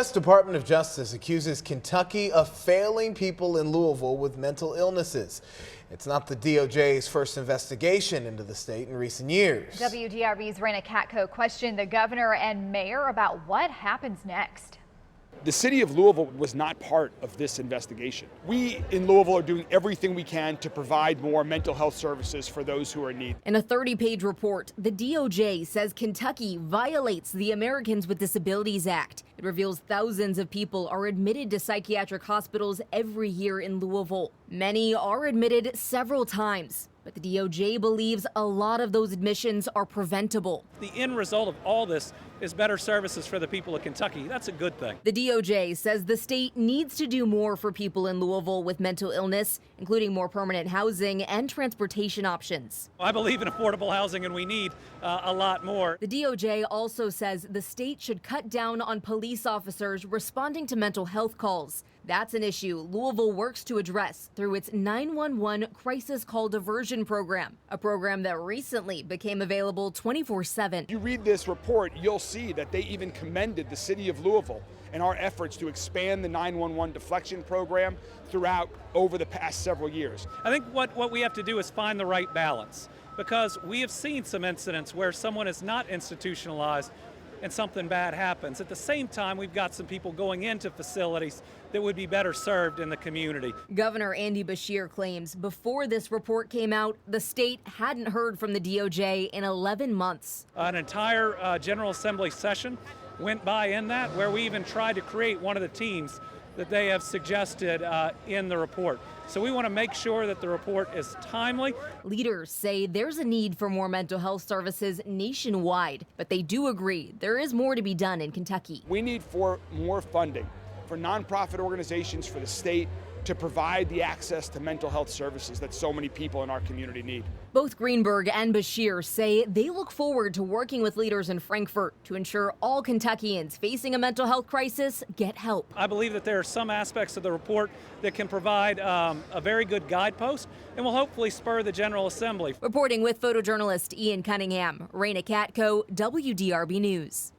U.S. Department of Justice accuses Kentucky of failing people in Louisville with mental illnesses. It's not the DOJ's first investigation into the state in recent years. WDRB's Raina Katko questioned the governor and mayor about what happens next. The city of Louisville was not part of this investigation. We in Louisville are doing everything we can to provide more mental health services for those who are in need. In a 30-page report, the DOJ says Kentucky violates the Americans with Disabilities Act. It reveals thousands of people are admitted to psychiatric hospitals every year in Louisville. Many are admitted several times. But the DOJ believes a lot of those admissions are preventable. The end result of all this is better services for the people of Kentucky. That's a good thing. The DOJ says the state needs to do more for people in Louisville with mental illness, including more permanent housing and transportation options. I believe in affordable housing, and we need a lot more. The DOJ also says the state should cut down on police officers responding to mental health calls. That's an issue Louisville works to address through its 911 Crisis Call Diversion program, a program that recently became available 24/7. You read this report, you'll see that they even commended the city of Louisville and our efforts to expand the 911 deflection program throughout over the past several years. I think what we have to do is find the right balance, because we have seen some incidents where someone is not institutionalized and something bad happens. At the same time, we've got some people going into facilities that would be better served in the community. Governor Andy Beshear claims before this report came out, the state hadn't heard from the DOJ in 11 months. An entire General Assembly session went by in that, where we even tried to create one of the teams that they have suggested in the report. So we want to make sure that the report is timely. Leaders say there's a need for more mental health services nationwide, but they do agree there is more to be done in Kentucky. We need more funding for nonprofit organizations, for the state to provide the access to mental health services that so many people in our community need. Both Greenberg and Beshear say they look forward to working with leaders in Frankfort to ensure all Kentuckians facing a mental health crisis get help. I believe that there are some aspects of the report that can provide a very good guidepost and will hopefully spur the General Assembly. Reporting with photojournalist Ian Cunningham, Raina Katko, WDRB News.